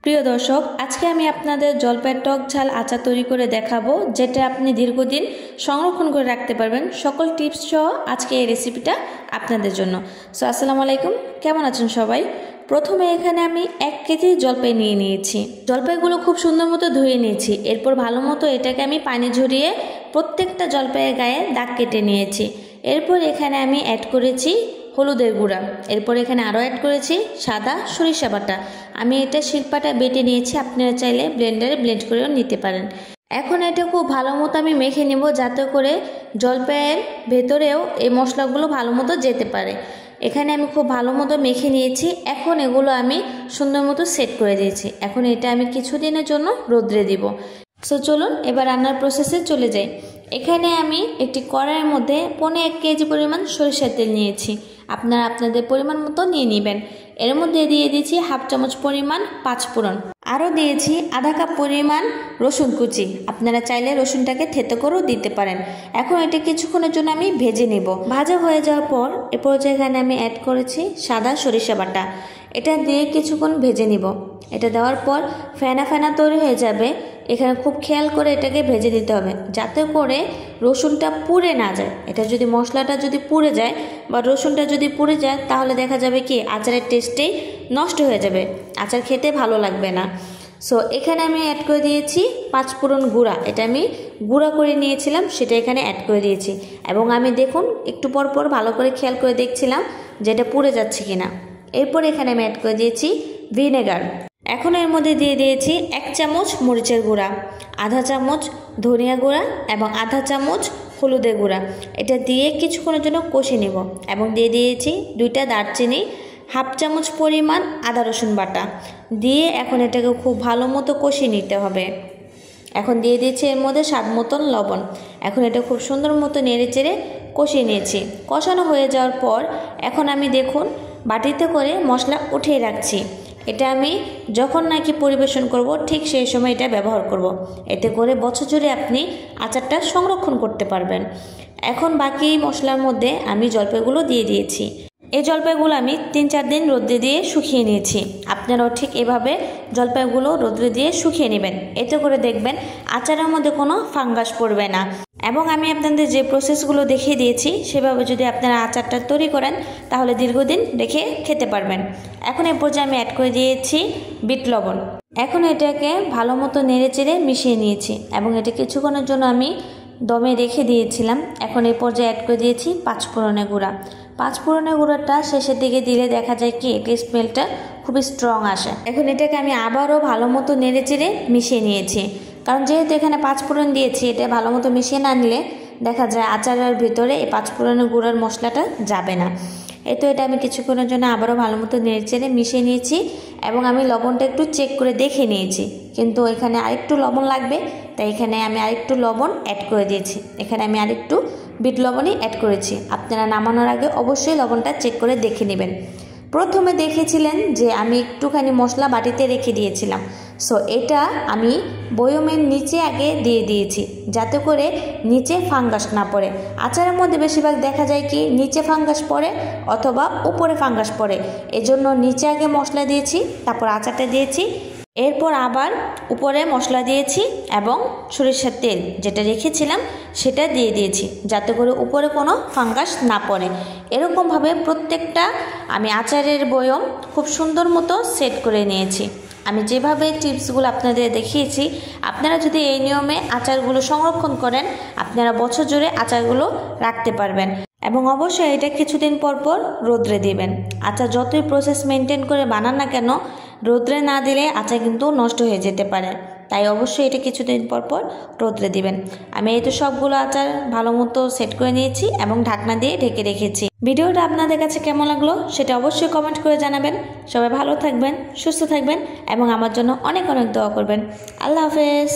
প্রিয় দর্শক, আজকে আমি আপনাদের জলপাইয়ের টক ঝাল আচার তৈরি করে দেখাবো, যেটা আপনি দীর্ঘদিন সংরক্ষণ করে রাখতে পারবেন। সকল টিপস সহ আজকে এই রেসিপিটা আপনাদের জন্য। সো আসসালামু আলাইকুম, কেমন আছেন সবাই? প্রথমে এখানে আমি 1 কেজি জলপাই নিয়ে নিয়েছি। জলপাইগুলো খুব সুন্দর মতো ধুয়ে নিয়েছি। এরপর ভালো মতো এটাকে আমি পানি ঝরিয়ে প্রত্যেকটা জলপাইয়ের গায়ে দাগ কেটে নিয়েছি। এরপর এখানে আমি অ্যাড করেছি হলুদের গুঁড়া। এরপর এখানে আরও অ্যাড করেছি সাদা সরিষা বাটা। আমি এটা শিলপাটা বেটে নিয়েছি, আপনারা চাইলে ব্লেন্ডারে ব্লেন্ড করেও নিতে পারেন। এখন এটা খুব ভালো মতো আমি মেখে নেব, যাতে করে জলপাইয়ের ভেতরেও এই মশলাগুলো ভালো মতো যেতে পারে। এখানে আমি খুব ভালো মতো মেখে নিয়েছি। এখন এগুলো আমি সুন্দর মতো সেট করে দিয়েছি। এখন এটা আমি কিছুদিনের জন্য রোদ্রে দিব। সো চলুন এবার রান্নার প্রসেসে চলে যাই। এখানে আমি একটি কড়াইয়ের মধ্যে 1.5 কেজি পরিমাণ সরিষার তেল নিয়েছি। আপনারা আপনাদের পরিমাণ মতো নিয়ে নেবেন। এর মধ্যে দিয়ে দিয়েছি 1/2 চামচ পরিমাণ পাঁচফোড়ন, আরও দিয়েছি আধা কাপ পরিমাণ রসুন কুচি। আপনারা চাইলে রসুনটাকে থেতো করেও দিতে পারেন। এখন এটা কিছুক্ষণের জন্য আমি ভেজে নেব। ভাজা হয়ে যাওয়ার পর এ পর্যায়ে এখানে আমি অ্যাড করেছি সাদা সরিষা বাটা। এটা দিয়ে কিছুক্ষণ ভেজে নিব। এটা দেওয়ার পর ফেনা ফেনা তৈরি হয়ে যাবে। এখানে খুব খেয়াল করে এটাকে ভেজে দিতে হবে, যাতে করে রসুনটা পুড়ে না যায়। এটা যদি মশলাটা যদি পুড়ে যায় বা রসুনটা যদি পুড়ে যায়, তাহলে দেখা যাবে কি আচারের টেস্টেই নষ্ট হয়ে যাবে, আচার খেতে ভালো লাগবে না। সো এখানে আমি অ্যাড করে দিয়েছি পাঁচফোড়ন গুঁড়া। এটা আমি গুঁড়া করে নিয়েছিলাম, সেটা এখানে অ্যাড করে দিয়েছি। এবং আমি দেখুন একটু পর পর ভালো করে খেয়াল করে দেখছিলাম যে এটা পুড়ে যাচ্ছে কিনা। এরপর এখানে আমি অ্যাড করে দিয়েছি ভিনেগার। এখন এর মধ্যে দিয়ে দিয়েছি 1 চামচ মরিচের গুঁড়া, আধা চামচ ধনিয়া গুঁড়া এবং আধা চামচ হলুদের গুঁড়া। এটা দিয়ে কিছুক্ষণের জন্য কষে নেব। এবং দিয়ে দিয়েছি 2টা দারচিনি, 1/2 চামচ পরিমাণ আদা রসুন বাটা দিয়ে এখন এটাকে খুব ভালো মতো কষিয়ে নিতে হবে। এখন দিয়ে দিয়েছি এর মধ্যে স্বাদ মতন লবণ। এখন এটা খুব সুন্দর মতো নেড়ে চেড়ে কষিয়ে নিয়েছি। কষানো হয়ে যাওয়ার পর এখন আমি দেখুন বাটিতে করে মশলা উঠিয়ে রাখছি। এটা আমি যখন নাকি পরিবেশন করব ঠিক সেই সময় এটা ব্যবহার করব। এতে করে বছর জুড়ে আপনি আচারটা সংরক্ষণ করতে পারবেন। এখন বাকি মশলার মধ্যে আমি জলপাইগুলো দিয়ে দিয়েছি। এই জলপাইগুলো আমি 3-4 দিন রোদ্রে দিয়ে শুকিয়ে নিয়েছি। আপনারাও ঠিক এভাবে জলপাইগুলো রোদ্রে দিয়ে শুকিয়ে নেবেন। এতে করে দেখবেন আচারের মধ্যে কোনো ফাঙ্গাস পড়বে না। এবং আমি আপনাদের যে প্রসেসগুলো দেখিয়ে দিয়েছি সেভাবে যদি আপনারা আচারটা তৈরি করেন, তাহলে দীর্ঘদিন রেখে খেতে পারবেন। এখন এর পর্যায়ে আমি অ্যাড করে দিয়েছি বিট লবণ। এখন এটাকে ভালো মতো নেড়ে চেড়ে মিশিয়ে নিয়েছি এবং এটা কিছুক্ষণের জন্য আমি দমে রেখে দিয়েছিলাম। এখন এই পর্যায়ে অ্যাড করে দিয়েছি পাঁচফোড়নের গুঁড়া। পাঁচফোড়নের গুঁড়াটা শেষের দিকে দিলে দেখা যায় কি এটার স্মেলটা খুবই স্ট্রং আসে। এখন এটাকে আমি আবারও ভালো মতো নেড়ে চেড়ে মিশিয়ে নিয়েছি, কারণ যেহেতু এখানে পাঁচফোড়ন দিয়েছি, এটা ভালো মতো মিশিয়ে না নিলে দেখা যায় আচারের ভিতরে এই পাঁচফোড়নের গুঁড়ার মশলাটা যাবে না। তো এটা আমি কিছুক্ষণের জন্য আবারও ভালো মতো নেড়ে চেড়ে মিশিয়ে নিয়েছি এবং আমি লবণটা একটু চেক করে দেখে নিয়েছি, কিন্তু এখানে আরেকটু লবণ লাগবে, তাই এখানে আমি আরেকটু লবণ অ্যাড করে দিয়েছি। এখানে আমি আরেকটু বিট লবণই অ্যাড করেছি। আপনারা নামানোর আগে অবশ্যই লবণটা চেক করে দেখে নেবেন। প্রথমে দেখেছিলেন যে আমি একটুখানি মশলা বাটিতে রেখে দিয়েছিলাম। সো এটা আমি বয়মের নিচে আগে দিয়ে দিয়েছি, যাতে করে নিচে ফাঙ্গাস না পড়ে। আচারের মধ্যে বেশিরভাগ দেখা যায় কি নিচে ফাঙ্গাস পড়ে অথবা উপরে ফাঙ্গাস পড়ে। এজন্য নিচে আগে মশলা দিয়েছি, তারপর আচারটা দিয়েছি, এরপর আবার উপরে মশলা দিয়েছি এবং সরিষার তেল যেটা রেখেছিলাম সেটা দিয়ে দিয়েছি, যাতে করে উপরে কোনো ফাঙ্গাস না পড়ে। এরকমভাবে প্রত্যেকটা আমি আচারের বয়ম খুব সুন্দর মতো সেট করে নিয়েছি। আমি যেভাবে টিপসগুলো আপনাদের দেখিয়েছি, আপনারা যদি এই নিয়মে আচারগুলো সংরক্ষণ করেন, আপনারা বছর জুড়ে আচারগুলো রাখতে পারবেন। এবং অবশ্যই এটা কিছুদিন পর পর রোদ্রে দিবেন। আচার যতই প্রসেস মেনটেন করে বানান না কেন, রোদ্রে না দিলে আচার কিন্তু নষ্ট হয়ে যেতে পারে। তাই অবশ্যই এটা কিছুদিন পর পর রোদ্রে দিবেন। আমি এই তো সবগুলো আচার ভালো মতো সেট করে নিয়েছি এবং ঢাকনা দিয়ে ঢেকে রেখেছি। ভিডিওটা আপনাদের কাছে কেমন লাগলো সেটা অবশ্যই কমেন্ট করে জানাবেন। সবাই ভালো থাকবেন, সুস্থ থাকবেন এবং আমার জন্য অনেক অনেক দোয়া করবেন। আল্লাহ হাফেজ।